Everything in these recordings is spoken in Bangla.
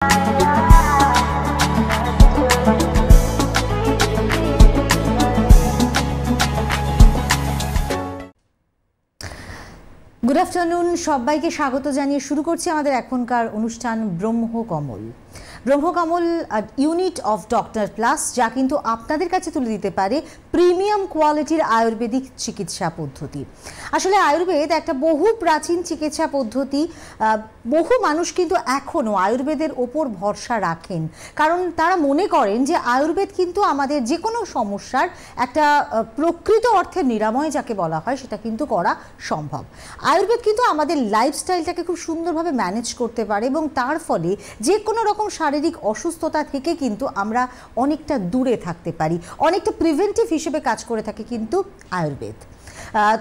গুড আফটারনুন, সবাইকে স্বাগত জানিয়ে শুরু করছি আমাদের এখনকার অনুষ্ঠান ব্রহ্মকমল। ব্রহ্মকমল ইউনিট অফ ডক্টর প্লাস, যা কিন্তু আপনাদের কাছে তুলে দিতে পারে প্রিমিয়াম কোয়ালিটির আয়ুর্বেদিক চিকিৎসা পদ্ধতি। আসলে আয়ুর্বেদ একটা বহু প্রাচীন চিকিৎসা পদ্ধতি। বহু মানুষ কিন্তু এখনও আয়ুর্বেদের ওপর ভরসা রাখেন, কারণ তারা মনে করেন যে আয়ুর্বেদ কিন্তু আমাদের যে কোনো সমস্যার একটা প্রকৃত অর্থে নিরাময় যাকে বলা হয় সেটা কিন্তু করা সম্ভব। আয়ুর্বেদ কিন্তু আমাদের লাইফস্টাইলটাকে খুব সুন্দরভাবে ম্যানেজ করতে পারে এবং তার ফলে যে কোনো রকম শারীরিক অসুস্থতা থেকে কিন্তু আমরা অনেকটা দূরে থাকতে পারি। অনেকটা প্রিভেন্টিভ হিসেবে কাজ করে থাকে কিন্তু আয়ুর্বেদ।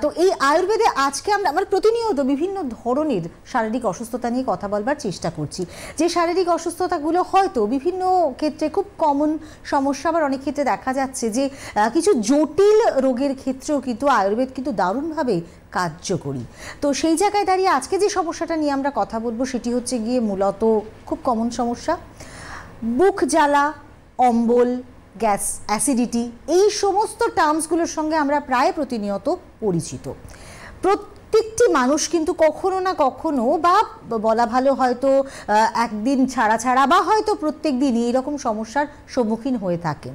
তো এই আয়ুর্বেদে আজকে আমরা প্রতিনিয়ত বিভিন্ন ধরনের শারীরিক অসুস্থতা নিয়ে কথা বলবার চেষ্টা করছি, যে শারীরিক অসুস্থতাগুলো হয়তো বিভিন্ন ক্ষেত্রে খুব কমন সমস্যা, আবার অনেক ক্ষেত্রে দেখা যাচ্ছে যে কিছু জটিল রোগের ক্ষেত্রেও কিন্তু আয়ুর্বেদ কিন্তু দারুণভাবে কার্যকরী। তো সেই জায়গায় দাঁড়িয়ে আজকে যে সমস্যাটা নিয়ে আমরা কথা বলবো সেটি হচ্ছে গিয়ে মূলত খুব কমন সমস্যা, বুক জ্বালা, অম্বল, গ্যাস, অ্যাসিডিটি। এই সমস্ত টার্মসগুলোর সঙ্গে আমরা প্রায় প্রতিনিয়ত পরিচিত। প্রত্যেকটি মানুষ কিন্তু কখনো না কখনো, বা বলা ভালো হয়তো একদিন ছাড়া ছাড়া বা হয়তো প্রত্যেক দিনই এরকম সমস্যার সম্মুখীন হয়ে থাকেন।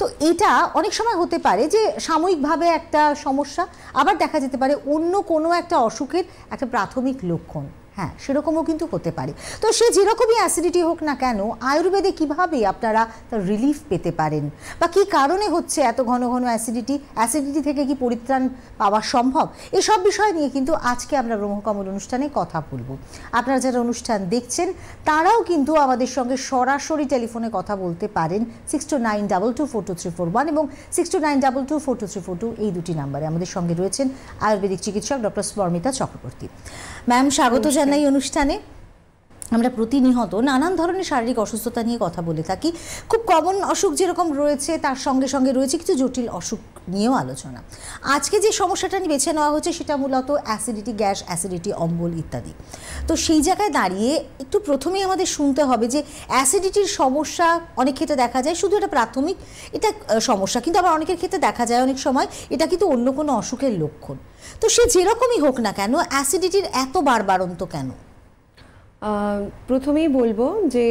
তো এটা অনেক সময় হতে পারে যে সাময়িকভাবে একটা সমস্যা, আবার দেখা যেতে পারে অন্য কোনো একটা অসুখের একটা প্রাথমিক লক্ষণ। হ্যাঁ, সেরকমও কিন্তু হতে পারে। তো সে যেরকমই অ্যাসিডিটি হোক না কেন, আয়ুর্বেদে কিভাবে আপনারা তার রিলিফ পেতে পারেন, বা কী কারণে হচ্ছে এত ঘন ঘন অ্যাসিডিটি থেকে কি পরিত্রাণ পাওয়া সম্ভব, এসব বিষয় নিয়ে কিন্তু আজকে আমরা ব্রহ্মকমল অনুষ্ঠানে কথা বলবো। আপনারা যারা অনুষ্ঠান দেখছেন তারাও কিন্তু আমাদের সঙ্গে সরাসরি টেলিফোনে কথা বলতে পারেন 6292242341 এবং 6292242342 এই দুটি নাম্বারে। আমাদের সঙ্গে রয়েছেন আয়ুর্বেদিক চিকিৎসক ডক্টর স্পর্মিতা চক্রবর্তী। ম্যাম, স্বাগত জানাই অনুষ্ঠানে। আমরা প্রতিনিয়ত নানান ধরনের শারীরিক অসুস্থতা নিয়ে কথা বলে থাকি। খুব কমন অসুখ যেরকম রয়েছে তার সঙ্গে সঙ্গে রয়েছে কিছু জটিল অসুখ নিয়েও আলোচনা। আজকে যে সমস্যাটা নিয়ে বেছে নেওয়া হচ্ছে সেটা মূলত অ্যাসিডিটি, গ্যাস, অ্যাসিডিটি, অম্বল ইত্যাদি। তো সেই জায়গায় দাঁড়িয়ে একটু প্রথমেই আমাদের শুনতে হবে যে অ্যাসিডিটির সমস্যা অনেক ক্ষেত্রে দেখা যায় শুধু এটা প্রাথমিক এটা সমস্যা, কিন্তু আবার অনেকের ক্ষেত্রে দেখা যায় অনেক সময় এটা কিন্তু অন্য কোনো অসুখের লক্ষণ। তো সে যেরকমই হোক না কেন, অ্যাসিডিটির এত বাড়ন্ত কেন? প্রথমেই বলবো যে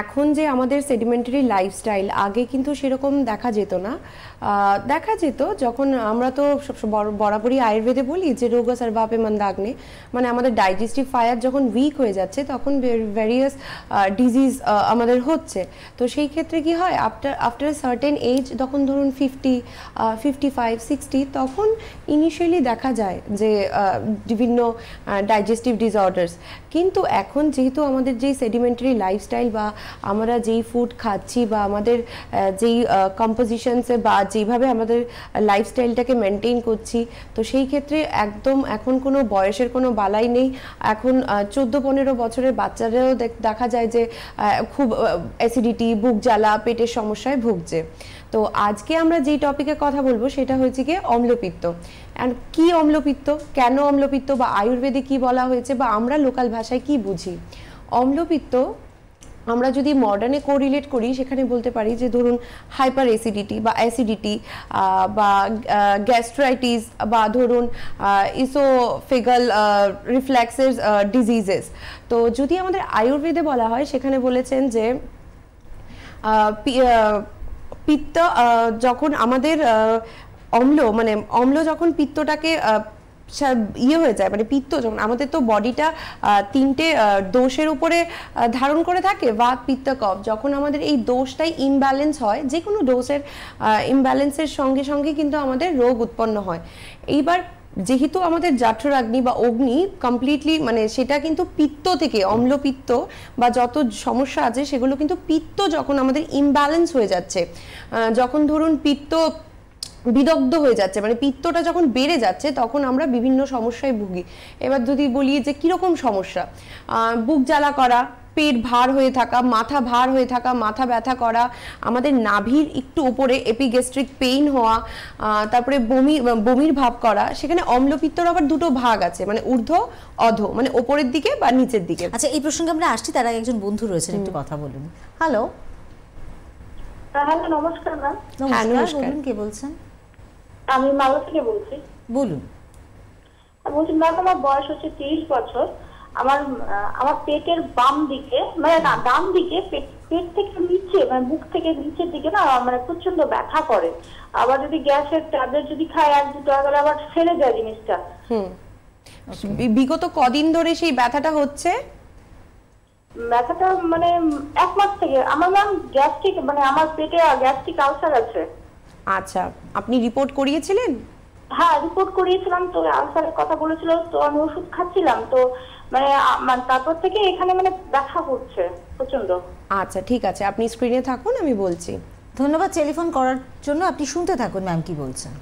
এখন যে আমাদের সেডিমেন্টারি লাইফস্টাইল, আগে কিন্তু সেরকম দেখা যেত না। দেখা যেত যখন আমরা তো বরাবরই আয়ুর্বেদে বলি যে রোগ সর্বাপে মন্দাগ্নে, মানে আমাদের ডাইজেস্টিভ ফায়ার যখন উইক হয়ে যাচ্ছে তখন ভেরিয়াস ডিজিজ আমাদের হচ্ছে। তো সেই ক্ষেত্রে কি হয়, আফটার সার্টেন এজ, তখন ধরুন 50, 55, 60, তখন ইনিশিয়ালি দেখা যায় যে বিভিন্ন ডাইজেস্টিভ ডিসঅর্ডার্স। কিন্তু এখন যেহেতু আমাদের যেই সেডিমেন্টারি লাইফস্টাইল বা আমরা যেই ফুড খাচ্ছি বা আমাদের যেই কম্পোজিশনসে বা যেইভাবে আমাদের লাইফস্টাইলটাকে মেনটেন করছি, তো সেই ক্ষেত্রে একদম এখন কোনো বয়সের কোনো বালাই নেই। এখন 14-15 বছরের বাচ্চারাও দেখা যায় যে খুব অ্যাসিডিটি, বুক জ্বালা, পেটের সমস্যায় ভুগছে। তো আজকে আমরা যেই টপিকে কথা বলবো সেটা হচ্ছে গিয়ে অম্লপিত্ত। অ্যান্ড কী অম্লপিত্ত, কেন অম্লপিত্ত, বা আয়ুর্বেদে কি বলা হয়েছে, বা আমরা লোকাল ভাষায় কি বুঝি। অম্লপিত্ত আমরা যদি মডার্নে কোরিলেট করি, সেখানে বলতে পারি যে ধরুন হাইপার অ্যাসিডিটি বা অ্যাসিডিটি বা গ্যাস্ট্রাইটিস, বা ধরুন ইসোফেগাল রিফ্লেক্সের ডিজিজেস। তো যদি আমাদের আয়ুর্বেদে বলা হয়, সেখানে বলেছেন যে পিত্ত যখন আমাদের অম্ল যখন পিত্তটাকে হয়ে যায়, মানে পিত্ত যখন আমাদের, তো বডিটা 3টে দোষের উপরে ধারণ করে থাকে, বাত, পিত্ত, কফ। যখন আমাদের এই দোষটাই ইমব্যালেন্স হয়, যে কোনো দোষের ইমব্যালেন্সের সঙ্গে সঙ্গে কিন্তু আমাদের রোগ উৎপন্ন হয়। এইবার যেহেতু আমাদের জাঠরাগ্নি বা অগ্নি কমপ্লিটলি, মানে সেটা কিন্তু পিত্ত থেকে, অম্লপিত্ত বা যত সমস্যা আছে সেগুলো কিন্তু পিত্ত যখন আমাদের ইমব্যালেন্স হয়ে যাচ্ছে, যখন ধরুন পিত্ত বিদগ্ধ হয়ে যাচ্ছে, মানে পিত্তটা যখন বেড়ে যাচ্ছে, তখন আমরা বিভিন্ন সমস্যায় ভুগি। এবার যদি বলি যে কীরকম সমস্যা, বুক জ্বালা করা, পেট ভার হয়ে থাকা, মাথা ভার হয়ে থাকা, মাথা ব্যথা করা, আমাদের নাভির একটু উপরে এপিগ্যাস্ট্রিক পেইন হওয়া, তারপরে বমির ভাব করা। সেখানে অম্লপিত্তর আবার দুটো ভাগ আছে, মানে ঊর্ধ্ব অধ, মানে ওপরের দিকে বা নিচের দিকে। আচ্ছা, এই প্রসঙ্গে আমরা আসছি, তার আগে একজন বন্ধু রয়েছেন, একটু কথা বলুন। হ্যালো। হ্যালো, নমস্কার ম্যাম। নমস্কার, বলুন কে বলছেন? আমি মালদা থেকে বলছি। বলুন। বলছি ম্যাম, আমার বয়স হচ্ছে 30 বছর। আমার পেটের বাম দিকে, মানে না ডান দিকে, পেট থেকে নিচে, মানে বুক থেকে নিচের দিকে না মানে প্রচন্ড ব্যথা করে। আবার যদি গ্যাসের ট্যাবলেট যদি খাই 1-2 টাকা করে আবার ফেলে যায় জিনিসটা। বিগত কদিন ধরে সেই ব্যথাটা হচ্ছে? ব্যথাটা মানে 1 মাস থেকে। আমার ম্যাম গ্যাস্ট্রিক, মানে আমার পেটে গ্যাস্ট্রিক আলসার আছে। আচ্ছা, আপনি রিপোর্ট করিয়েছিলেন? হ্যাঁ, রিপোর্ট করিয়েছিলাম, তো আলসারের কথা বলেছিল, তো আমি ওষুধ খাচ্ছিলাম, তো মানে তারপর থেকে এখানে মানে ব্যথা হচ্ছে প্রচন্ড। আচ্ছা ঠিক আছে, আপনি স্ক্রিনে থাকুন, আমি বলছি। ধন্যবাদ টেলিফোন করার জন্য, আপনি শুনতে থাকুন ম্যাম কি বলছেন।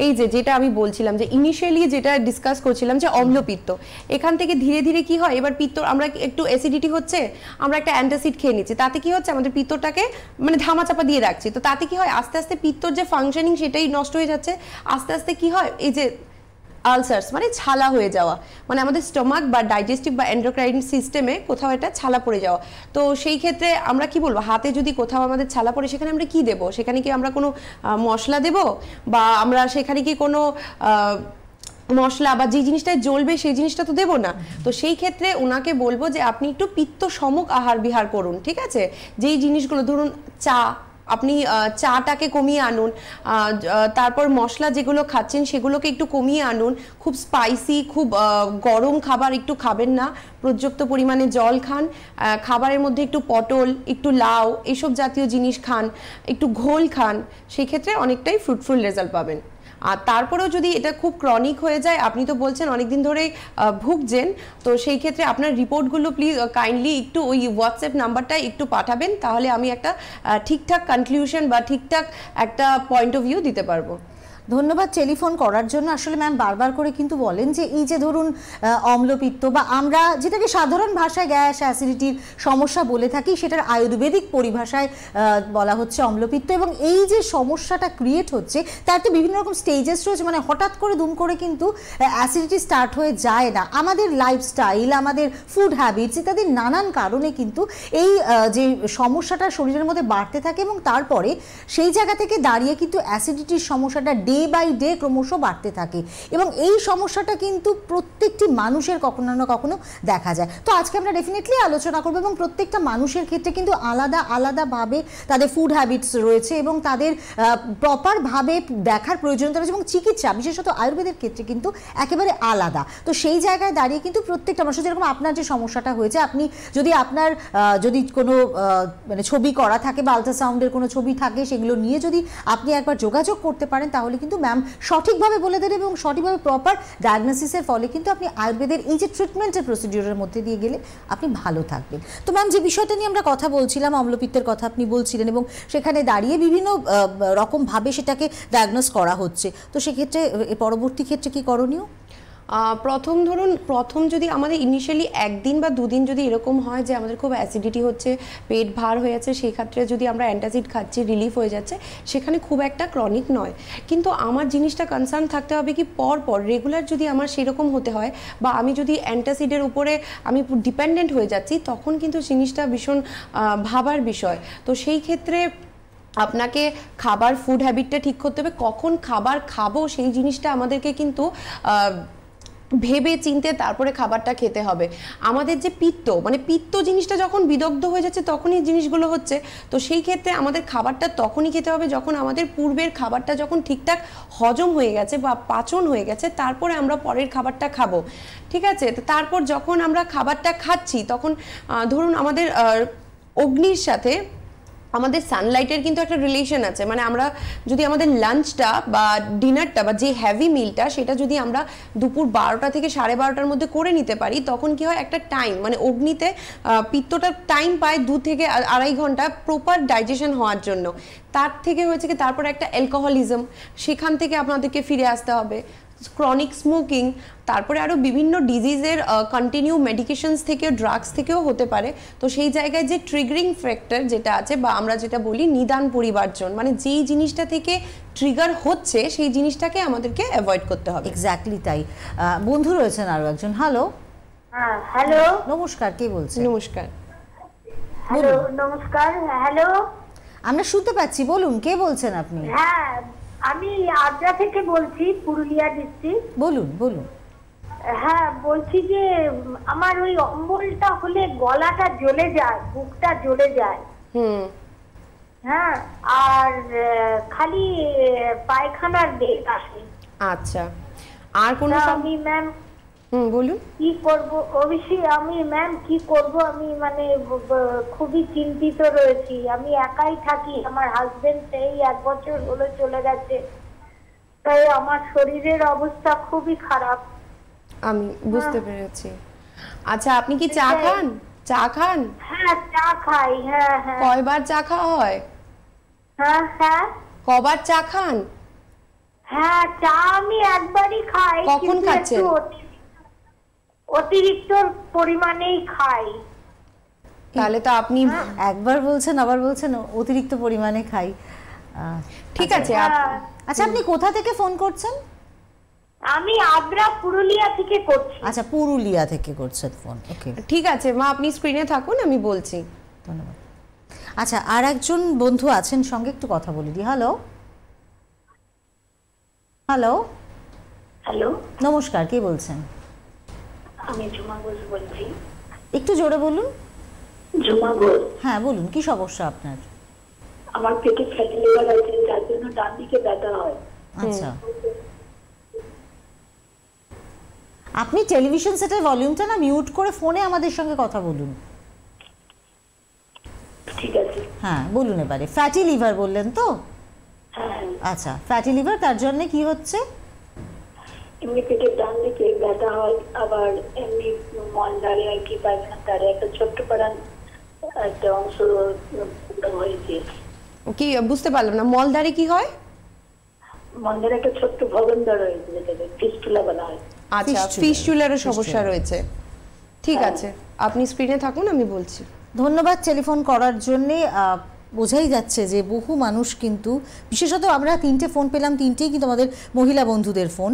এই যেটা আমি বলছিলাম, যে ইনিশিয়ালি যেটা ডিসকাস করছিলাম, যে অম্লপিত্ত, এখান থেকে ধীরে ধীরে কি হয়, এবার পিত্ত, আমরা একটু অ্যাসিডিটি হচ্ছে, আমরা একটা অ্যান্টাসিড খেয়ে নিচ্ছি, তাতে কি হচ্ছে, আমাদের পিত্তটাকে মানে ধামাচাপা দিয়ে রাখছি, তো তাতে কি হয়, আস্তে আস্তে পিত্তর যে ফাংশনিং সেটাই নষ্ট হয়ে যাচ্ছে। আস্তে আস্তে কি হয়, এই যে আলসার্স মানে ছালা হয়ে যাওয়া, মানে আমাদের স্টমাক বা ডাইজেস্টিভ বা এন্ডোক্রাইন সিস্টেমে কোথাও একটা ছালা পড়ে যাওয়া। তো সেই ক্ষেত্রে আমরা কি বলবো, হাতে যদি কোথাও আমাদের ছালা পড়ে, সেখানে আমরা কি দেব? সেখানে কি আমরা কোনো মশলা দেব, বা আমরা সেখানে কি কোনো মশলা বা যে জিনিসটায় জ্বলবে সেই জিনিসটা তো দেবো না। তো সেই ক্ষেত্রে ওনাকে বলবো যে আপনি একটু পিত্ত সমক আহার বিহার করুন, ঠিক আছে? যেই জিনিসগুলো, ধরুন চা, আপনি চাটাকে কমিয়ে আনুন, তারপর মশলা যেগুলো খাচ্ছেন সেগুলোকে একটু কমিয়ে আনুন, খুব স্পাইসি, খুব গরম খাবার একটু খাবেন না, পর্যাপ্ত পরিমাণে জল খান, খাবারের মধ্যে একটু পটল, একটু লাউ, এইসব জাতীয় জিনিস খান, একটু ঘোল খান, সেই ক্ষেত্রে অনেকটাই ফ্রুটফুল রেজাল্ট পাবেন। আর তারপরেও যদি এটা খুব ক্রনিক হয়ে যায়, আপনি তো বলছেন অনেকদিন ধরেই ভুগছেন, তো সেই ক্ষেত্রে আপনার রিপোর্টগুলো প্লিজ কাইন্ডলি একটু ওই হোয়াটসঅ্যাপ নাম্বারটায় একটু পাঠাবেন, তাহলে আমি একটা ঠিকঠাক কনক্লুশন বা ঠিকঠাক একটা পয়েন্ট অফ ভিউ দিতে পারবো। ধন্যবাদ টেলিফোন করার জন্য। আসলে ম্যাম বারবার করে কিন্তু বলেন যে এই যে ধরুন অম্লপিত্ত, বা আমরা যেটাকে সাধারণ ভাষায় গ্যাস অ্যাসিডিটির সমস্যা বলে থাকি, সেটার আয়ুর্বেদিক পরিভাষায় বলা হচ্ছে অম্লপিত্ত। এবং এই যে সমস্যাটা ক্রিয়েট হচ্ছে, তার তো বিভিন্ন রকম স্টেজেস রয়েছে, মানে হঠাৎ করে দুম করে কিন্তু অ্যাসিডিটি স্টার্ট হয়ে যায় না। আমাদের লাইফস্টাইল, আমাদের ফুড হ্যাবিটস ইত্যাদি নানান কারণে কিন্তু এই যে সমস্যাটা শরীরের মধ্যে বাড়তে থাকে, এবং তারপরে সেই জায়গা থেকে দাঁড়িয়ে কিন্তু অ্যাসিডিটির সমস্যাটা ডে বাই ডে ক্রমশ বাড়তে থাকে। এবং এই সমস্যাটা কিন্তু প্রত্যেকটি মানুষের কখনো না কখনো দেখা যায়। তো আজকে আমরা ডেফিনেটলি আলোচনা করবো, এবং প্রত্যেকটা মানুষের ক্ষেত্রে কিন্তু আলাদা আলাদাভাবে তাদের ফুড হ্যাবিটস রয়েছে, এবং তাদের প্রপারভাবে দেখার প্রয়োজনীয়তা রয়েছে, এবং চিকিৎসা বিশেষত আয়ুর্বেদের ক্ষেত্রে কিন্তু একেবারে আলাদা। তো সেই জায়গায় দাঁড়িয়ে কিন্তু প্রত্যেকটা মানুষ, যেরকম আপনার যে সমস্যাটা হয়েছে, আপনি যদি আপনার যদি কোনো মানে ছবি করা থাকে বা আলট্রাসাউন্ডের কোনো ছবি থাকে, সেগুলো নিয়ে যদি আপনি একবার যোগাযোগ করতে পারেন, তাহলে কিন্তু ম্যাম সঠিকভাবে বলে দেবে, এবং সঠিকভাবে প্রপার ডায়াগনোসিসের ফলে কিন্তু আপনি আয়ুর্বেদের এই যে ট্রিটমেন্টের প্রসিডিউরের মধ্যে দিয়ে গেলে আপনি ভালো থাকবেন। তো ম্যাম যে বিষয়টা নিয়ে আমরা কথা বলছিলাম, অম্লপিত্তের কথা আপনি বলছিলেন, এবং সেখানে দাঁড়িয়ে বিভিন্ন রকমভাবে সেটাকে ডায়াগনোস করা হচ্ছে, তো সেক্ষেত্রে পরবর্তী ক্ষেত্রে কি করণীয়? প্রথম যদি আমাদের ইনিশিয়ালি 1 দিন বা 2 দিন যদি এরকম হয় যে আমাদের খুব অ্যাসিডিটি হচ্ছে, পেট ভার হয়ে যাচ্ছে, সেই ক্ষেত্রে যদি আমরা অ্যান্টাসিড খাচ্ছি, রিলিফ হয়ে যাচ্ছে, সেখানে খুব একটা ক্রনিক নয়। কিন্তু আমার জিনিসটা কনসার্ন থাকতে হবে কি, পর রেগুলার যদি আমার সেরকম হতে হয়, বা আমি যদি অ্যান্টাসিডের উপরে আমি ডিপেন্ডেন্ট হয়ে যাচ্ছি, তখন কিন্তু জিনিসটা ভীষণ ভাবার বিষয়। তো সেই ক্ষেত্রে আপনাকে খাবার, ফুড হ্যাবিটটা ঠিক করতে হবে, কখন খাবার খাবো সেই জিনিসটা আমাদেরকে কিন্তু ভেবে চিনতে তারপরে খাবারটা খেতে হবে। আমাদের যে পিত্ত, মানে পিত্ত জিনিসটা যখন বিদগ্ধ হয়ে যাচ্ছে, তখনই জিনিসগুলো হচ্ছে। তো সেই ক্ষেত্রে আমাদের খাবারটা তখনই খেতে হবে যখন আমাদের পূর্বের খাবারটা যখন ঠিকঠাক হজম হয়ে গেছে বা পাচন হয়ে গেছে, তারপরে আমরা পরের খাবারটা খাবো, ঠিক আছে? তো তারপর যখন আমরা খাবারটা খাচ্ছি, তখন ধরুন আমাদের অগ্নির সাথে আমাদের সানলাইটের কিন্তু একটা রিলেশন আছে। মানে আমরা যদি আমাদের লাঞ্চটা বা ডিনারটা বা যে হেভি মিলটা, সেটা যদি আমরা দুপুর 12টা থেকে 12:30টার মধ্যে করে নিতে পারি, তখন কি হয়, একটা টাইম, মানে অগ্নিতে পিত্তটা টাইম পায় 2 থেকে 2.5 ঘন্টা প্রপার ডাইজেশন হওয়ার জন্য। তার থেকে হয়েছে কি, তারপর একটা অ্যালকোহলিজম, সেখান থেকে আপনাদেরকে ফিরে আসতে হবে। ক্রনিক স্মোকিং, তারপরে আরও বিভিন্ন ডিজিজের কন্টিনিউ মেডিকেশনস থেকে ড্রাগস থেকেও হতে পারে। তো সেই জায়গায় যে ট্রিগারিং ফ্যাক্টর যেটা আছে বা আমরা যেটা বলি নিদান পরিবর্জন, মানে যেই জিনিসটা থেকে ট্রিগার হচ্ছে সেই জিনিসটাকে আমাদেরকে অ্যাভয়েড করতে হবে। এক্স্যাক্টলি তাই। বন্ধু রয়েছেন আরো একজন। হ্যালো। হ্যাঁ হ্যালো। নমস্কার, কে বলছেন? নমস্কার। হ্যালো নমস্কার। হ্যালো, আমরা শুনতে পাচ্ছি, বলুন কে বলছেন আপনি? হ্যাঁ আমি আদ্রা থেকে বলছি, পুরুলিয়া ডিস্ট্রিক্ট। বলুন বলুন। হ্যাঁ বলছি যে আমার ওই অম্বলটা হলে গলাটা জ্বলে যায়, বুকটা জ্বলে যায়। হ্যাঁ, আর খালি পায়খানার বেগ আসে। আচ্ছা, আর কোন আমি ম্যাম বলুন কি করব? অবশ্যই আমি ম্যাম কি করব, আমি মানে খুবই চিন্তিত রয়েছি। আমি একাই থাকি, আমার হাজবেন্ড সেই 1 বছর হলো চলে গেছে, তাই আমার শরীরের অবস্থা খুবই খারাপ। আমি বুঝতে পেরেছি। আচ্ছা, আপনি কি চা খান? চা খান? হ্যাঁ চা খাই। হ্যাঁ হ্যাঁ। কয়বার চা খাওয়া হয়? হ্যাঁ হ্যাঁ। কবার চা খান? হ্যাঁ চা আমি একবারই খাই। কখন খাচ্ছেন? অতিরিক্ত পরিমাণেই খাই। তাহলে তো আপনি একবার বলছেন আবার বলছেন অতিরিক্ত পরিমাণে খাই। ঠিক আছে। আচ্ছা, আপনি কোথা থেকে ফোন করছেন? আমি আদ্রা পুরুলিয়া থেকে করছি। আচ্ছা, পুরুলিয়া থেকে করছেন ফোন। ওকে, ঠিক আছে মা, আপনি স্ক্রিনে থাকুন, আমি বলছি। ধন্যবাদ। আচ্ছা, আর একজন বন্ধু আছেন সঙ্গে, একটু কথা বলে দিই। Hello hello. হ্যালো নমস্কার, কে বলছেন? আমি ঝুমা ঘোষ বলছি। একটু জোরে বলুন। ঝুমা ঘোষ। হ্যাঁ বলুন, কি সমস্যা আপনার? আমার পেটে ফ্যাটি লিভার আছে, যার জন্য ডান দিকে ব্যথা হয়। আচ্ছা, আপনি টেলিভিশন সেটের ভলিউমটা না মিউট করে ফোনে আমাদের সঙ্গে কথা বলুন। ঠিক আছে। হ্যাঁ বলুন এবারে। ফ্যাটি লিভার বললেন তো? হ্যাঁ। আচ্ছা, ফ্যাটি লিভার, তার জন্য কি হচ্ছে? এমনি পেটের ডান দিকে ব্যথা হয়, আবার এমনি মলদারে আর কি পায়খানার ধারে একটা ছোট্ট পাড়ান একটা অংশ হয়েছে। কি বুঝতে পারলাম না, মলদারে কি হয়? মলদারে একটা ছোট্ট ভগন্দর হয়েছে, যেটাকে ফিস্টুলা বলা হয়। আচ্ছা, ফিস্টুলারের সমস্যা রয়েছে। ঠিক আছে, আপনি স্ক্রিনে থাকুন, আমি বলছি। ধন্যবাদ টেলিফোন করার জন্যে। বোঝাই যাচ্ছে যে বহু মানুষ কিন্তু, বিশেষত আমরা 3টে ফোন পেলাম, 3টেই কিন্তু আমাদের মহিলা বন্ধুদের ফোন।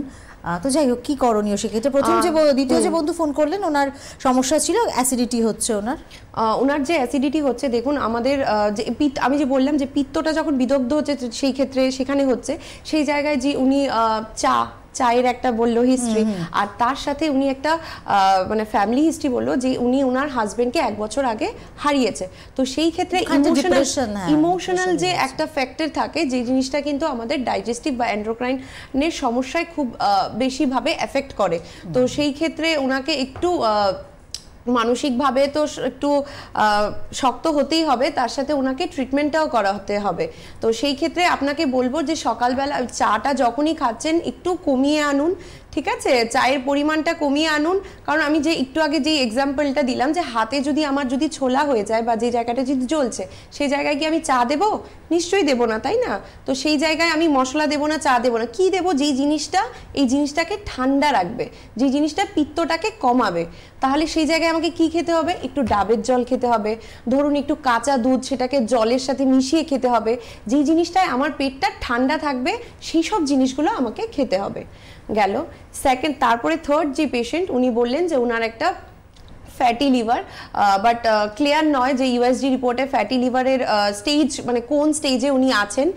তো যাই হোক, কি করণীয় সেক্ষেত্রে? প্রথম যে দ্বিতীয় যে বন্ধু ফোন করলেন, ওনার সমস্যা ছিল অ্যাসিডিটি হচ্ছে ওনার যে অ্যাসিডিটি হচ্ছে, দেখুন আমাদের যে আমি যে বললাম যে পিত্তটা যখন বিদগ্ধ হচ্ছে সেই ক্ষেত্রে সেখানে হচ্ছে, সেই জায়গায় যে উনি চায়ের একটা বললো হিস্ট্রি, আর তার সাথে উনি একটা মানে ফ্যামিলি হিস্ট্রি বললো যে উনি ওনার হাজবেন্ডকে 1 বছর আগে হারিয়েছে। তো সেই ক্ষেত্রে ইমোশনাল যে একটা ফ্যাক্টর থাকে, যে জিনিসটা কিন্তু আমাদের ডাইজেস্টিভ বা এন্ডোক্রাইনের সমস্যায় খুব বেশিভাবে এফেক্ট করে। তো সেই ক্ষেত্রে ওনাকে একটু মানসিকভাবে তো একটু শক্ত হতেই হবে, তার সাথে ওনাকে ট্রিটমেন্টটাও করাতে হবে। তো সেই ক্ষেত্রে আপনাকে বলবো যে সকালবেলা চাটা যখনই খাচ্ছেন একটু কমিয়ে আনুন, ঠিক আছে? চায়ের পরিমাণটা কমিয়ে আনুন। কারণ আমি যে একটু আগে যে এক্সাম্পলটা দিলাম যে হাতে যদি আমার যদি ছোলা হয়ে যায় বা যে জায়গাটা যদি জ্বলছে, সেই জায়গায় কি আমি চা দেবো? নিশ্চয়ই দেবো না, তাই না? তো সেই জায়গায় আমি মশলা দেবো না, চা দেবো না, কি দেবো? যেই জিনিসটা এই জিনিসটাকে ঠান্ডা রাখবে, যে জিনিসটা পিত্তটাকে কমাবে। তাহলে সেই জায়গায় আমাকে কি খেতে হবে? একটু ডাবের জল খেতে হবে, ধরুন একটু কাঁচা দুধ, সেটাকে জলের সাথে মিশিয়ে খেতে হবে। যেই জিনিসটায় আমার পেটটা ঠান্ডা থাকবে সেই সব জিনিসগুলো আমাকে খেতে হবে। গেল সেকেন্ড। তারপরে থার্ড যে পেশেন্ট, উনি বললেন যে ওনার একটা ফ্যাটি লিভার, বাট ক্লিয়ার নয় যে ইউএসজি রিপোর্টে ফ্যাটি লিভারের স্টেজ মানে কোন স্টেজে উনি আছেন।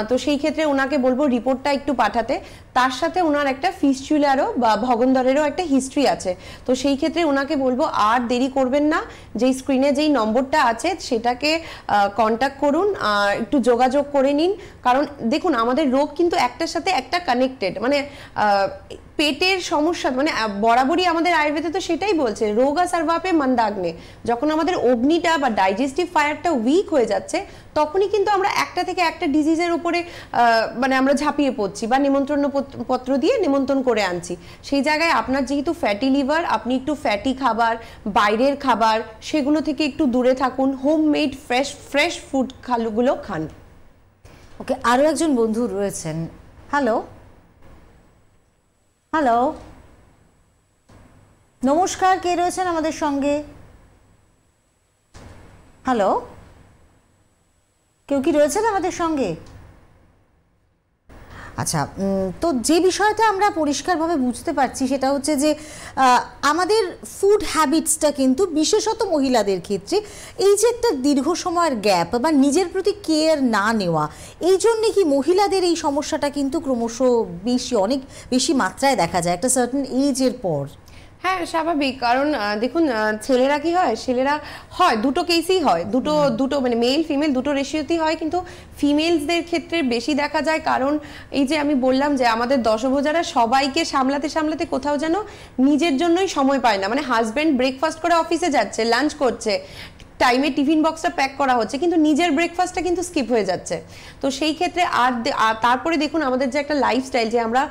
তো সেই ক্ষেত্রে ওনাকে বলবো রিপোর্টটা একটু পাঠাতে। তার সাথে ওনার একটা ফিস্চুলারও বা ভগন্দরেরও একটা হিস্ট্রি আছে। তো সেই ক্ষেত্রে ওনাকে বলবো আর দেরি করবেন না, যেই স্ক্রিনে যেই নম্বরটা আছে সেটাকে কন্ট্যাক্ট করুন, আর একটু যোগাযোগ করে নিন। কারণ দেখুন আমাদের রোগ কিন্তু একটার সাথে একটা কানেক্টেড, মানে পেটের সমস্যা মানে বরাবরই আমাদের আয়ুর্বেদে তো সেটাই বলছে, রোগা সার্ভাপে মন্দাগ্নে। যখন আমাদের অগ্নিটা বা ডাইজেস্টিভ ফায়ারটা উইক হয়ে যাচ্ছে, তখনই কিন্তু আমরা একটা থেকে একটা ডিজিজের উপরে মানে আমরা ঝাঁপিয়ে পড়ছি বা নিমন্ত্রণ পত্র দিয়ে নিমন্ত্রণ করে আনছি। সেই জায়গায় আপনার যেহেতু ফ্যাটি লিভার, আপনি একটু ফ্যাটি খাবার, বাইরের খাবার সেগুলো থেকে একটু দূরে থাকুন, হোমমেড ফ্রেশ ফুড খালুগুলো খান। ওকে, আরও একজন বন্ধু রয়েছেন। হ্যালো হ্যালো, নমস্কার, কে রয়েছেন আমাদের সঙ্গে? হ্যালো, কেউ কি রয়েছেন আমাদের সঙ্গে? আচ্ছা, তো যে বিষয়টা আমরা পরিষ্কারভাবে বুঝতে পারছি সেটা হচ্ছে যে আমাদের ফুড হ্যাবিটসটা কিন্তু বিশেষত মহিলাদের ক্ষেত্রে এই যে একটা দীর্ঘ সময়ের গ্যাপ বা নিজের প্রতি কেয়ার না নেওয়া, এই জন্যে কি মহিলাদের এই সমস্যাটা কিন্তু ক্রমশ অনেক বেশি মাত্রায় দেখা যায় একটা সার্টেন এজের পর? হ্যাঁ, স্বাভাবিক। কারণ দেখুন, ছেলেরা কি হয়, ছেলেরা হয় দুটো কেসই হয়, দুটো মানে মেল ফিমেল দুটো রেশিওতেই হয়, কিন্তু ফিমেলসদের ক্ষেত্রে বেশি দেখা যায়। কারণ এই যে আমি বললাম যে আমাদের দশভোজারা সবাইকে সামলাতে সামলাতে কোথাও যেন নিজের জন্যই সময় পায় না। মানে হাজব্যান্ড ব্রেকফাস্ট করে অফিসে যাচ্ছে, লাঞ্চ করছে, টাইমে টিফিন বক্সটা প্যাক করা হচ্ছে, কিন্তু নিজের ব্রেকফাস্টটা কিন্তু স্কিপ হয়ে যাচ্ছে। তো সেই ক্ষেত্রে তারপরে দেখুন আমাদের যে একটা লাইফস্টাইল, যে আমরা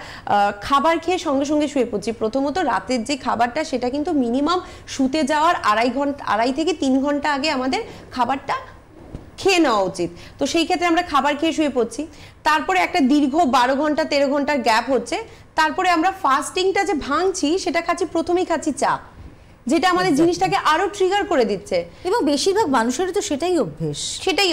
খাবার খেয়ে সঙ্গে সঙ্গে শুয়ে পড়ছি। প্রথমত রাতের যে খাবারটা সেটা কিন্তু মিনিমাম শুতে যাওয়ার 2.5 থেকে 3 ঘন্টা আগে আমাদের খাবারটা খেয়ে নেওয়া উচিত। তো সেই ক্ষেত্রে আমরা খাবার খেয়ে শুয়ে পড়ছি, তারপরে একটা দীর্ঘ 12 ঘন্টা 13 ঘন্টার গ্যাপ হচ্ছে, তারপরে আমরা ফাস্টিংটা যে ভাঙছি সেটা প্রথমেই খাচ্ছি চা, যেটা আমাদের জিনিসটাকে আরো ট্রিগার করে দিচ্ছে। এবং বেশিরভাগ মানুষেরই তো সেটাই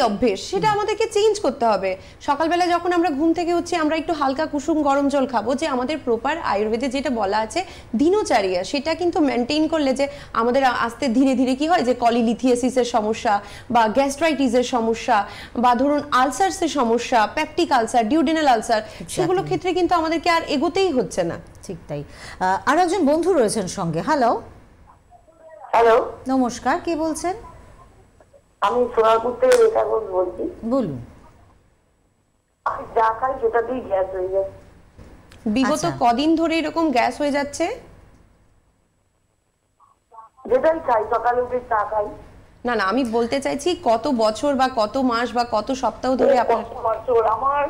অভ্যেস, সেটা আমাদেরকে চেঞ্জ করতে হবে। সকালবেলা যখন আমরা ঘুম থেকে উঠছি আমরা একটু হালকা কুসুম গরম জল খাবো, যে আমাদের প্রপার আয়ুর্বেদে যেটা বলা আছে দিনচর্যা, সেটা কিন্তু মেনটেন করলে যে আমাদের আস্তে ধীরে ধীরে কি হয় যে কলিলিথিয়াসিসের সমস্যা বা গ্যাস্ট্রাইটিসের সমস্যা বা ধরুন আলসারসের সমস্যা, পেপটিক আলসার, ডিউডেনাল আলসার, সেগুলো ক্ষেত্রে কিন্তু আমাদেরকে আর এগোতেই হচ্ছে না। ঠিক তাই। আর একজন বন্ধু রয়েছেন সঙ্গে। হ্যালো। হ্যালো, নমস্কার, কে বলছেন? আমি সোনারপুর থেকে রেখা ঘোষ বলছি। বলুন। আমি চা খাই সেটাতেই গ্যাস হয়ে যায়। বিগত কদিন ধরে এরকম গ্যাস হয়ে যাচ্ছে? যেটাই খাই, সকালে উঠে চা খাই। না না, আমি বলতে চাইছি কত বছর বা কত মাস বা কত সপ্তাহ ধরে আপনার? বছর আমার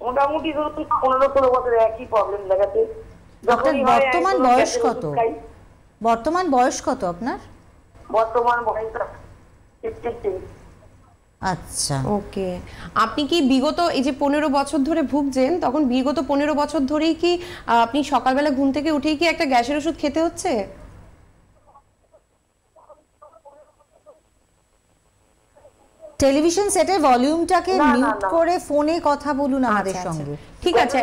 মোটামুটি ধরুন 15-16 বছর একই প্রবলেম দেখাচ্ছে। আপনার বর্তমান বয়স কত? বর্তমান বয়স কত আপনার? বর্তমান বয়স 53। আচ্ছা, ওকে। আপনি কি বিগত এই যে 15 বছর ধরে ভুগছেন, তখন বিগত 15 বছর ধরেই কি আপনি সকালবেলা ঘুম থেকে উঠেই কি একটা গ্যাসের ওষুধ খেতে হচ্ছে? টেলিভিশন সেটের ভলিউমটাকে মিউট করে ফোনে কথা বলুন আমাদের সঙ্গে। ঠিক আছে,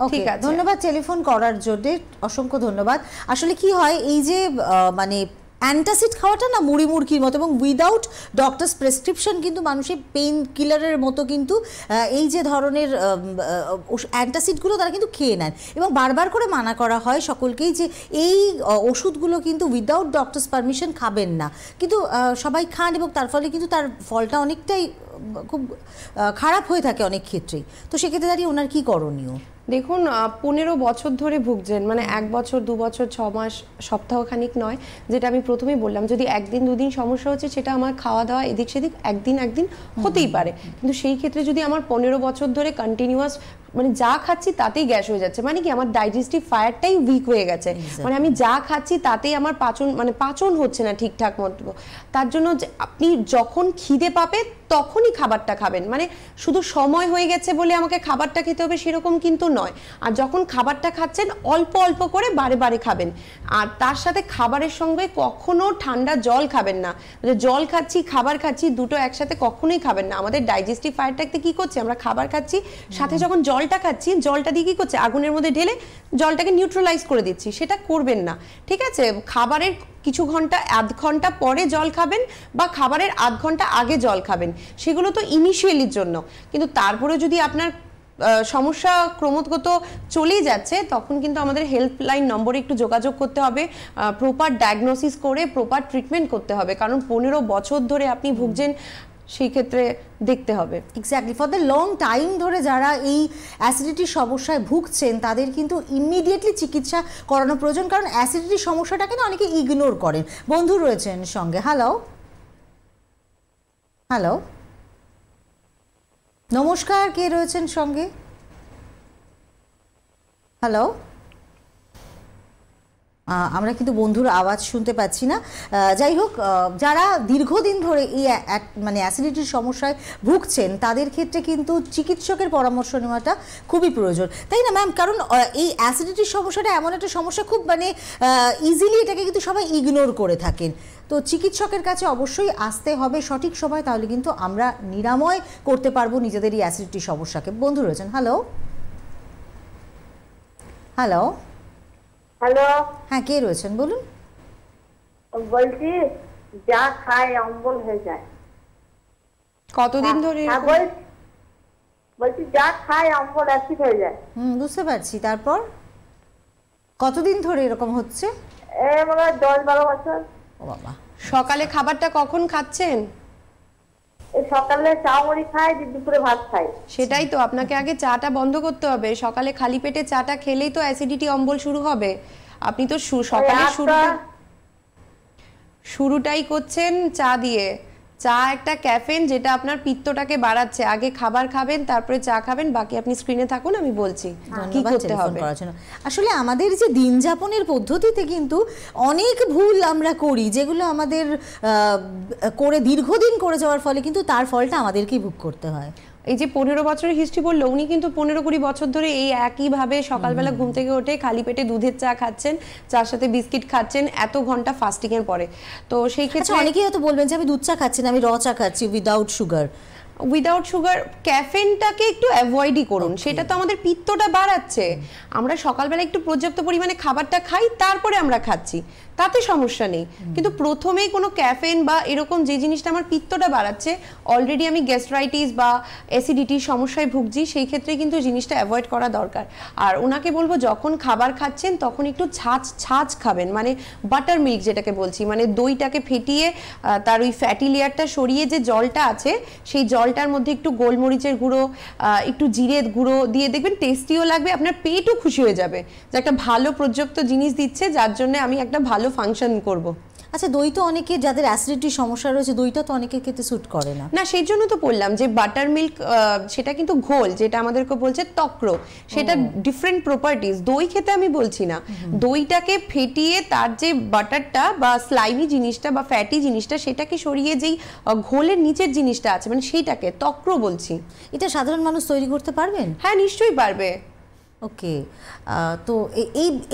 ওকে, ধন্যবাদ টেলিফোন করার জন্য, অসংখ্য ধন্যবাদ। আসলে কি হয়, এই যে মানে অ্যান্টাসিড খাওয়াটা না মুড়ি মুড়কির মতো, এবং উইদাউট ডক্টরস প্রেসক্রিপশন কিন্তু মানুষের পেইন কিলারের মতো কিন্তু এই যে ধরনের অ্যান্টাসিডগুলো তারা কিন্তু খেয়ে নেন, এবং বারবার করে মানা করা হয় সকলকেই যে এই ওষুধগুলো কিন্তু উইদাউট ডক্টরস পারমিশন খাবেন না, কিন্তু সবাই খান, এবং তার ফলে কিন্তু তার ফলটা অনেকটাই খুব খারাপ হয়ে থাকে অনেক ক্ষেত্রেই। তো সেক্ষেত্রে দাঁড়িয়ে ওনার কি করণীয়? দেখুন, 15 বছর ধরে ভুগছেন, মানে 1 বছর 2 বছর 6 মাস সপ্তাহখানিক নয়, যেটা আমি প্রথমেই বললাম, যদি একদিন দুদিন সমস্যা হচ্ছে সেটা আমার খাওয়া দাওয়া এদিক সেদিক একদিন হতেই পারে, কিন্তু সেই ক্ষেত্রে যদি আমার 15 বছর ধরে কন্টিনিউয়াস মানে যা খাচ্ছি তাতেই গ্যাস হয়ে যাচ্ছে, মানে কি আমার ডাইজেস্টিভ ফায়ারটাই উইক হয়ে গেছে, মানে আমি যা খাচ্ছি তাতেই আমার পাচন হচ্ছে না ঠিকঠাক মতো। তার জন্য আপনি যখন খিদে পাবে তখনই খাবারটা খাবেন, মানে শুধু সময় হয়ে গেছে বলে আমাকে খাবারটা খেতে হবে সেরকম কিন্তু নয়। আর যখন খাবারটা খাচ্ছেন অল্প অল্প করে বারে বারে খাবেন, আর তার সাথে খাবারের সঙ্গে কখনো ঠান্ডা জল খাবেন না। জল খাচ্ছি খাবার খাচ্ছি দুটো একসাথে কখনোই খাবেন না। আমাদের ডাইজেস্টিভ ফায়ারটাকে কি করছে, আমরা খাবার খাচ্ছি সাথে যখন জলটা খাচ্ছি, জলটা দিয়ে কি করছে, আগুনের মধ্যে ঢেলে জলটাকে নিউট্রালাইজ করে দিচ্ছি, সেটা করবেন না। ঠিক আছে, খাবারের কিছু ঘন্টা 1/2 ঘন্টা পরে জল খাবেন বা খাবারের 1/2 ঘন্টা আগে জল খাবেন, সেগুলো তো ইনিশিয়ালির জন্য, কিন্তু তারপরে যদি আপনার সমস্যা ক্রমাগত চলেই যাচ্ছে তখন কিন্তু আমাদের হেল্পলাইন নম্বরে একটু যোগাযোগ করতে হবে, প্রপার ডায়াগনোসিস করে প্রপার ট্রিটমেন্ট করতে হবে, কারণ 15 বছর ধরে আপনি ভুগছেন, সেই ক্ষেত্রে দেখতে হবে। Exactly, for the long time ধরে যারা এই অ্যাসিডিটির সমস্যায় ভুগছেন তাদের কিন্তু ইমিডিয়েটলি চিকিৎসা করানো প্রয়োজন, কারণ অ্যাসিডিটির সমস্যাটাকে না অনেকে ইগনোর করেন। বন্ধু রয়েছেন সঙ্গে। হ্যালো, হ্যালো, নমস্কার, কে রয়েছেন সঙ্গে? হ্যালো, আমরা কিন্তু বন্ধুর আওয়াজ শুনতে পাচ্ছি না। যাই হোক, যারা দীর্ঘদিন ধরে এই মানে অ্যাসিডিটির সমস্যায় ভুগছেন তাদের ক্ষেত্রে কিন্তু চিকিৎসকের পরামর্শ নেওয়াটা খুবই প্রয়োজন, তাই না ম্যাম? কারণ এই অ্যাসিডিটির সমস্যাটা এমন একটা সমস্যা, খুব মানে ইজিলি এটাকে কিন্তু সবাই ইগনোর করে থাকেন। তো চিকিৎসকের কাছে অবশ্যই আসতে হবে সঠিক সময়, তাহলে কিন্তু আমরা নিরাময় করতে পারবো নিজেদের এই অ্যাসিডিটির সমস্যাকে। বন্ধু রয়েছেন, হ্যালো হ্যালো হ্যালো, হ্যাঁ, কে রয়েছেন বলুন। বলছি যা খায় অম্বল হয়ে যায়। কতদিন ধরে হ্যাঁ, বলছি যা খায় অম্বল অ্যাসিড হয়ে যায়। বুঝতে পারছি। তারপর কতদিন ধরে এরকম হচ্ছে? মানে 10-12 বছর। ও বাবা। সকালে খাবারটা কখন খাচ্ছেন? সকালে চা মুড়ি খাই, দুপুরে ভাত খাই। সেটাই তো, আপনাকে আগে চাটা বন্ধ করতে হবে। সকালে খালি পেটে চাটা খেলেই তো অ্যাসিডিটি অম্বল শুরু হবে। আপনি তো সকালে শুরুটাই করছেন চা দিয়ে। চা একটা ক্যাফেন, যেটা আপনার পিত্তটাকে বাড়াচ্ছে। আগে খাবার খাবেন, তারপরে চা খাবেন। বাকি আপনি স্ক্রিনে থাকুন, আমি বলছি কি করতে হবে। আসলে আমাদের যে দিন যাপনের পদ্ধতিতে কিন্তু অনেক ভুল আমরা করি, যেগুলো আমাদের করে দীর্ঘদিন করে যাওয়ার ফলে কিন্তু তার ফলটা আমাদেরকেই ভোগ করতে হয়। এই যে 15 বছরের হিস্ট্রি বললো, উনি কিন্তু 15-20 বছর ধরে এই একইভাবে সকালবেলা ঘুম থেকে উঠে খালি পেটে দুধের চা খাচ্ছেন, চার সাথে বিস্কিট খাচ্ছেন, এত ঘন্টা ফাস্টিং এর পরে। তো সেই ক্ষেত্রে অনেকেই হয়তো বলবেন যে আমি দুধ চা খাচ্ছি না, আমি র চা খাচ্ছি উইদাউট সুগার। উইদাউট সুগার, ক্যাফেনটাকে একটু অ্যাভয়েডই করুন। সেটা তো আমাদের পিত্তটা বাড়াচ্ছে। আমরা সকালবেলা একটু পর্যাপ্ত পরিমাণে খাবারটা খাই, তারপরে আমরা খাচ্ছি, তাতে সমস্যা নেই। কিন্তু প্রথমেই কোনো ক্যাফেন বা এরকম যে জিনিসটা আমার পিত্তটা বাড়াচ্ছে, অলরেডি আমি গ্যাস্ট্রাইটিস বা অ্যাসিডিটির সমস্যায় ভুগছি, সেই ক্ষেত্রে কিন্তু জিনিসটা অ্যাভয়েড করা দরকার। আর ওনাকে বলবো, যখন খাবার খাচ্ছেন তখন একটু ছাঁচ খাবেন, মানে বাটার মিল্ক যেটাকে বলছি, মানে দইটাকে ফেটিয়ে তার ওই ফ্যাটি লেয়ারটা সরিয়ে যে জলটা আছে, সেই জলটার মধ্যে একটু গোলমরিচের গুঁড়ো, একটু জিরের গুঁড়ো দিয়ে দেখবেন টেস্টিও লাগবে, আপনার পেটও খুশি হয়ে যাবে যে একটা ভালো পর্যাপ্ত জিনিস দিচ্ছে, যার জন্য আমি একটা ভালো ফাংশন করব। আচ্ছা, দই তো অনেকে, যাদের অ্যাসিডিটির সমস্যা রয়েছে, দইটা তো অনেকের ক্ষেত্রে স্যুট করে না। না, সেই জন্য তো বললাম যে বাটার মিল্ক, সেটা কিন্তু ঘোল, যেটা আমাদেরকে বলছে তক্র, সেটা ডিফারেন্ট প্রপার্টিজ। দই খেতে আমি বলছি না, দইটাকে ফেটিয়ে তার যে বাটারটা বা স্লাইমি জিনিসটা বা ফ্যাটি জিনিসটা, সেটাকে সরিয়ে যেই ঘোলের নিচের জিনিসটা আছে, মানে সেইটাকে তক্র বলছি। এটা সাধারণ মানুষ তৈরি করতে পারবেন? হ্যাঁ, নিশ্চয়ই পারবে। ওকে, তো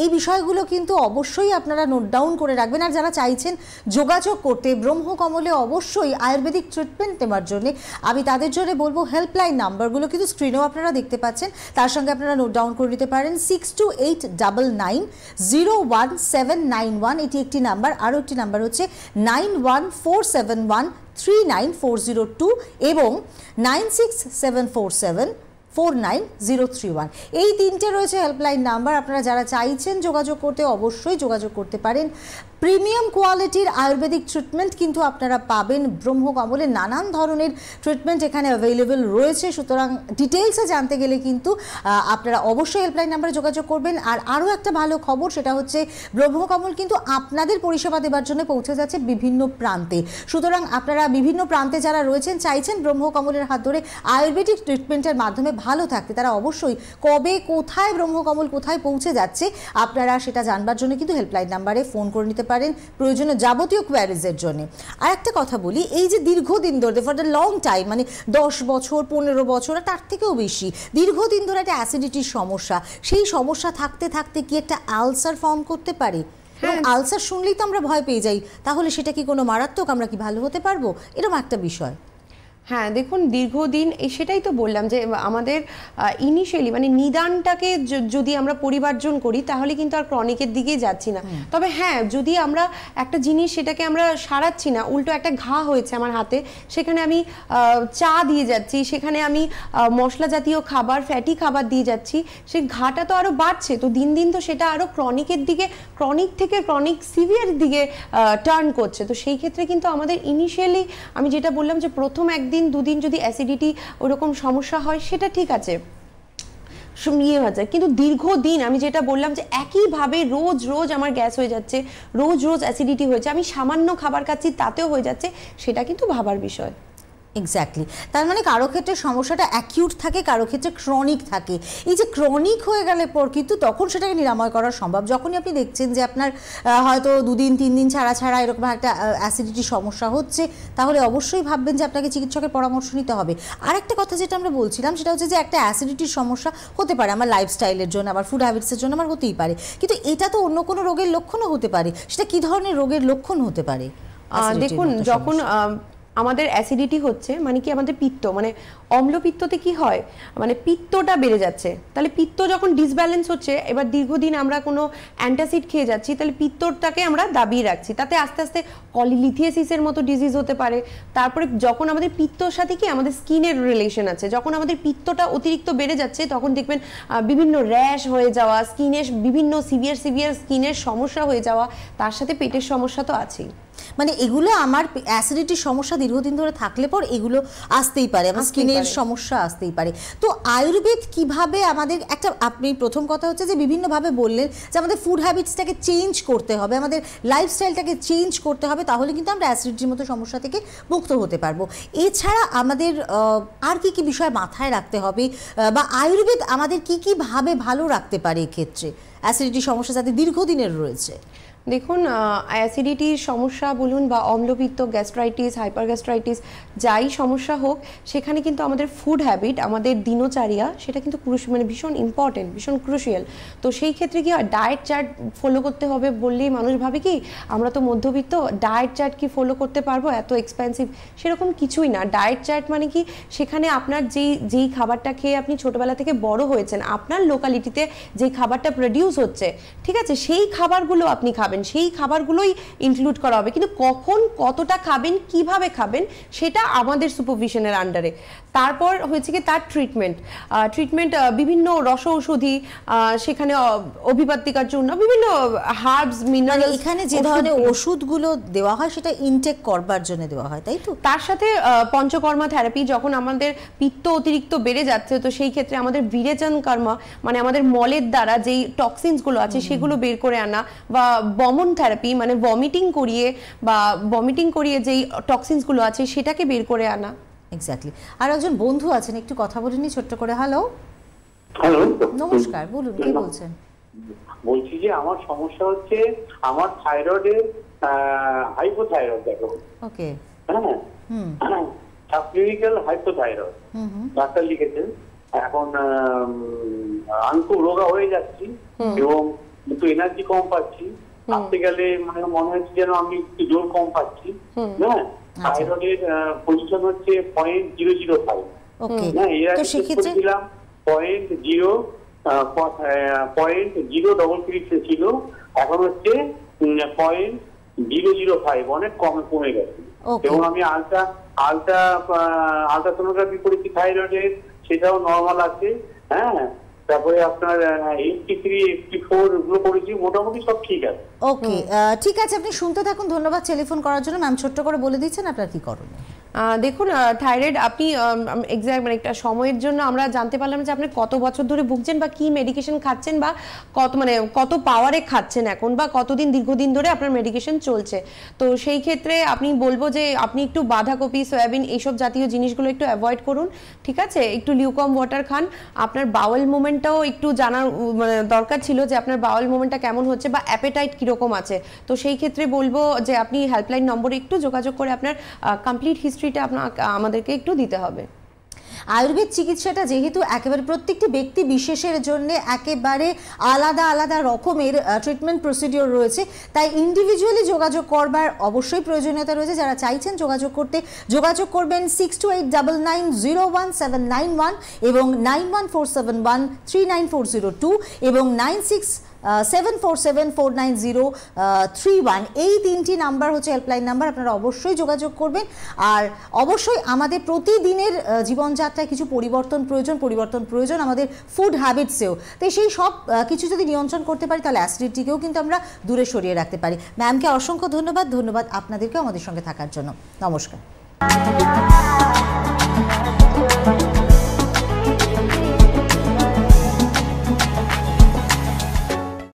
এই বিষয়গুলো কিন্তু অবশ্যই আপনারা নোট ডাউন করে রাখবেন। আর যারা চাইছেন যোগাযোগ করতে ব্রহ্মকমলে অবশ্যই আয়ুর্বেদিক ট্রিটমেন্ট নেওয়ার জন্য, আমি তাদের জন্য বলবো হেল্পলাইন নাম্বারগুলো কিন্তু স্ক্রিনেও আপনারা দেখতে পাচ্ছেন, তার সঙ্গে আপনারা নোট ডাউন করে নিতে পারেন। 6289901791 এটি একটি নাম্বার, আরও একটি নাম্বার হচ্ছে 9147139402 এবং 9674749031। এই তিনটে রয়েছে হেল্পলাইন নাম্বার। আপনারা যারা চাইছেন যোগাযোগ করতে, অবশ্যই যোগাযোগ করতে পারেন। প্রিমিয়াম কোয়ালিটির আয়ুর্বেদিক ট্রিটমেন্ট কিন্তু আপনারা পাবেন ব্রহ্মকমলে। নানান ধরনের ট্রিটমেন্ট এখানে অ্যাভেলেবেল রয়েছে, সুতরাং ডিটেলসে জানতে গেলে কিন্তু আপনারা অবশ্যই হেল্পলাইন নাম্বারে যোগাযোগ করবেন। আর আরও একটা ভালো খবর, সেটা হচ্ছে ব্রহ্মকমল কিন্তু আপনাদের পরিষেবা দেওয়ার জন্য পৌঁছে যাচ্ছে বিভিন্ন প্রান্তে। সুতরাং আপনারা বিভিন্ন প্রান্তে যারা রয়েছেন, চাইছেন ব্রহ্মকমলের হাত ধরে আয়ুর্বেদিক ট্রিটমেন্টের মাধ্যমে ভালো থাকতে, তারা অবশ্যই কবে কোথায় ব্রহ্মকমল কোথায় পৌঁছে যাচ্ছে আপনারা সেটা জানবার জন্য কিন্তু হেল্পলাইন নাম্বারে ফোন করে নিতে পারেন প্রয়োজনীয় যাবতীয় কোয়ারিজের জন্য। আর একটা কথা বলি, এই যে দীর্ঘদিন ধরে, ফর দ্য লং টাইম, মানে 10 বছর 15 বছর তার থেকেও বেশি দীর্ঘদিন ধরে একটা অ্যাসিডিটির সমস্যা, সেই সমস্যা থাকতে থাকতে কি একটা আলসার ফর্ম করতে পারে? আলসার শুনলেই তো আমরা ভয় পেয়ে যাই, তাহলে সেটা কি কোনো মারাত্মক? আমরা কি ভালো হতে পারবো? এরকম একটা বিষয়। হ্যাঁ, দেখুন, দীর্ঘদিন সেটাই তো বললাম যে আমাদের ইনিশিয়ালি মানে নিদানটাকে যদি আমরা পরিবর্জন করি, তাহলে কিন্তু আর ক্রনিকের দিকেই যাচ্ছি না। তবে হ্যাঁ, যদি আমরা একটা জিনিস সেটাকে আমরা সারাচ্ছি না, উল্টো একটা ঘা হয়েছে আমার হাতে, সেখানে আমি চা দিয়ে যাচ্ছি, সেখানে আমি মশলা জাতীয় খাবার, ফ্যাটি খাবার দিয়ে যাচ্ছি, সেই ঘাটা তো আরও বাড়ছে। তো দিন দিন তো সেটা আরও ক্রনিকের দিকে, ক্রনিক থেকে ক্রনিক সিভিয়ার দিকে টার্ন করছে। তো সেই ক্ষেত্রে কিন্তু আমাদের ইনিশিয়ালি আমি যেটা বললাম যে প্রথম একদিন দুদিন যদি অ্যাসিডিটি ওরকম সমস্যা হয়, সেটা ঠিক আছে, নিয়ে হয়ে যায়। কিন্তু দীর্ঘদিন আমি যেটা বললাম যে একইভাবে রোজ রোজ আমার গ্যাস হয়ে যাচ্ছে, রোজ রোজ অ্যাসিডিটি হয়েছে, আমি সামান্য খাবার খাচ্ছি তাতেও হয়ে যাচ্ছে, সেটা কিন্তু ভাবার বিষয়। এক্স্যাক্টলি, তার মানে কারো ক্ষেত্রে সমস্যাটা অ্যাকিউট থাকে, কারো ক্ষেত্রে ক্রনিক থাকে। এই যে ক্রনিক হয়ে গেলে পর কিন্তু তখন সেটাকে নিরাময় করা সম্ভব। যখনই আপনি দেখছেন যে আপনার হয়তো 2 দিন 3 দিন ছাড়া ছাড়া এরকম একটা অ্যাসিডিটির সমস্যা হচ্ছে, তাহলে অবশ্যই ভাববেন যে আপনাকে চিকিৎসকের পরামর্শ নিতে হবে। আর একটা কথা যেটা আমরা বলছিলাম সেটা হচ্ছে যে একটা অ্যাসিডিটির সমস্যা হতে পারে আমার লাইফস্টাইলের জন্য, আমার ফুড হ্যাবিটসের জন্য আমার হতেই পারে, কিন্তু এটা তো অন্য কোনো রোগের লক্ষণও হতে পারে। সেটা কি ধরনের রোগের লক্ষণ হতে পারে? দেখুন, যখন আমাদের অ্যাসিডিটি হচ্ছে মানে কি আমাদের পিত্ত মানে অম্লপিত্ততে কি হয় মানে পিত্তটা বেড়ে যাচ্ছে, তাহলে পিত্ত যখন ডিসব্যালেন্স হচ্ছে, এবার দীর্ঘদিন আমরা কোনো অ্যান্টাসিড খেয়ে যাচ্ছি, তাহলে পিত্তটাকে আমরা দাবিয়ে রাখছি, তাতে আস্তে আস্তে কলিলিথিয়াসিসের মতো ডিজিজ হতে পারে। তারপরে যখন আমাদের পিত্তর সাথে কি আমাদের স্কিনের রিলেশন আছে, যখন আমাদের পিত্তটা অতিরিক্ত বেড়ে যাচ্ছে তখন দেখবেন বিভিন্ন র্যাশ হয়ে যাওয়া, স্কিনের বিভিন্ন সিভিয়ার স্কিনের সমস্যা হয়ে যাওয়া, তার সাথে পেটের সমস্যা তো আছেই। মানে এগুলো আমার অ্যাসিডিটির সমস্যা দীর্ঘদিন ধরে থাকলে পর এগুলো আসতেই পারে, আমার স্কিনের সমস্যা আসতেই পারে। তো আয়ুর্বেদ কিভাবে আমাদের একটা, আপনি প্রথম কথা হচ্ছে যে বিভিন্নভাবে বললেন যে আমাদের ফুড হ্যাবিটসটাকে চেঞ্জ করতে হবে, আমাদের লাইফস্টাইলটাকে চেঞ্জ করতে হবে, তাহলে কিন্তু আমরা অ্যাসিডিটির মতো সমস্যা থেকে মুক্ত হতে পারবো। এছাড়া আমাদের আর কি কি বিষয় মাথায় রাখতে হবে, বা আয়ুর্বেদ আমাদের কি কি ভাবে ভালো রাখতে পারে এক্ষেত্রে অ্যাসিডিটির সমস্যা যাতে দীর্ঘদিনের রয়েছে? দেখুন, অ্যাসিডিটির সমস্যা বলুন বা অম্লপিত্ত, গ্যাস্ট্রাইটিস, হাইপারগ্যাস্ট্রাইটিস, যাই সমস্যা হোক, সেখানে কিন্তু আমাদের ফুড হ্যাবিট, আমাদের দিনচর্যা, সেটা কিন্তু মানে ভীষণ ইম্পর্টেন্ট, ভীষণ ক্রুশিয়াল। তো সেই ক্ষেত্রে কি হয়, ডায়েট চার্ট ফলো করতে হবে বললেই মানুষ ভাবে কি আমরা তো মধ্যবিত্ত, ডায়েট চার্ট কি ফলো করতে পারবো, এত এক্সপেন্সিভ, সেরকম কিছুই না। ডায়েট চার্ট মানে কি, সেখানে আপনার যেই খাবারটা খেয়ে আপনি ছোটবেলা থেকে বড় হয়েছেন, আপনার লোকালিটিতে যেই খাবারটা প্রডিউস হচ্ছে, ঠিক আছে, সেই খাবারগুলো আপনি খাবেন, সেই খাবারগুলোই ইনক্লুড করা হবে, কিন্তু কখন কতটা খাবেন, কিভাবে খাবেন, সেটা আমাদের সুপারভিশনের আন্ডারে। তারপর হয়েছে কি তার ট্রিটমেন্ট, বিভিন্ন রস ঔষধি, সেখানে অভিপাত্তিকার জন্য বিভিন্ন হার্বস, মিনারেলস, এখানে যে ধরনের ওষুধগুলো দেওয়া হয় সেটা ইনটেক করবার জন্য দেওয়া হয়, তাই তো? তার সাথে পঞ্চকর্মা থেরাপি, যখন আমাদের পিত্ত অতিরিক্ত বেড়ে যাচ্ছে, তো সেই ক্ষেত্রে আমাদের বিরেচন কর্মা মানে আমাদের মলের দ্বারা যেই টক্সিনসগুলো আছে সেগুলো বের করে আনা, বা বমন থেরাপি মানে ভমিটিং করিয়ে যেই টক্সিনসগুলো আছে সেটাকে বের করে আনা। এক্স্যাক্টলি। আর একজন বন্ধু আছেন, একটু কথা বলে নি ছোট্ট করে। হ্যালো, নমস্কার, বলুন কে বলছেন? বলছি যে আমার সমস্যা হচ্ছে আমার থাইরয়েডে হাইপোথাইরয়েড, দেখো। ওকে। হ্যাঁ, সাবক্লিনিক্যাল হাইপোথাইরয়েড ডাক্তার লিখেছেন। এখন আমি খুব রোগা হয়ে যাচ্ছি এবং একটু এনার্জি কম পাচ্ছি, আসতে গেলে মানে মনে হচ্ছে যেন আমি একটু জোর কম পাচ্ছি। হ্যাঁ, থাইরয়েডের পজিশন হচ্ছে 0.005। ওকে, তো সেক্ষেত্রে 0.033 ছিল, এখন হচ্ছে 0.005, অনেক কমে গেছে। এবং আমি আলট্রাসোনোগ্রাফি করেছি থাইরয়েডের, সেটাও নর্মাল আছে। হ্যাঁ, তারপরে আপনার 83, 84 গুলো করেছি, মোটামুটি সব ঠিক আছে। ওকে, ঠিক আছে, আপনি শুনতে থাকুন। ধন্যবাদ টেলিফোন করার জন্য। ম্যাম ছোট্ট করে বলে দিচ্ছেন আপনার কি করণীয়। দেখুন, থাইরয়েড আপনি এক্স্যাক্ট মানে একটা সময়ের জন্য আমরা জানতে পারলাম যে আপনি কত বছর ধরে ভুগছেন, বা কি মেডিকেশন খাচ্ছেন, বা কত পাওয়ারে খাচ্ছেন এখন, বা কতদিন দীর্ঘদিন ধরে আপনার মেডিকেশন চলছে। তো সেই ক্ষেত্রে আপনি বলবো যে আপনি একটু বাঁধাকপি, সয়াবিন, এইসব জাতীয় জিনিসগুলো একটু অ্যাভয়েড করুন, ঠিক আছে? একটু লিউকম ওয়াটার খান। আপনার বাউল মুভমেন্টটাও একটু জানার মানে দরকার ছিল যে আপনার বাউল মুভমেন্টটা কেমন হচ্ছে, বা অ্যাপেটাইট কীরকম আছে। তো সেই ক্ষেত্রে বলবো যে আপনি হেল্পলাইন নম্বরে একটু যোগাযোগ করে আপনার কমপ্লিট হিস্ট্রিটা আমাদেরকে একটু দিতে হবে। আয়ুর্বেদ চিকিৎসাটা যেহেতু একেবারে প্রত্যেকটি ব্যক্তি বিশেষের জন্য একেবারে আলাদা আলাদা রকমের ট্রিটমেন্ট প্রসিডিওর রয়েছে, তাই ইন্ডিভিজুয়ালি যোগাযোগ করবার অবশ্যই প্রয়োজনীয়তা রয়েছে। যারা চাইছেন যোগাযোগ করতে, যোগাযোগ করবেন 6289901791 এবং 9147139402 এবং 9674749031। এই 3টি নাম্বার হচ্ছে হেল্পলাইন নাম্বার, আপনারা অবশ্যই যোগাযোগ করবেন। আর অবশ্যই আমাদের প্রতিদিনের জীবনযাত্রায় কিছু পরিবর্তন প্রয়োজন আমাদের ফুড হ্যাবিটসেও। তো সেই সব কিছু যদি নিয়ন্ত্রণ করতে পারি তাহলে অ্যাসিডিটিকেও কিন্তু আমরা দূরে সরিয়ে রাখতে পারি। ম্যামকে অসংখ্য ধন্যবাদ আপনাদেরকেও আমাদের সঙ্গে থাকার জন্য। নমস্কার।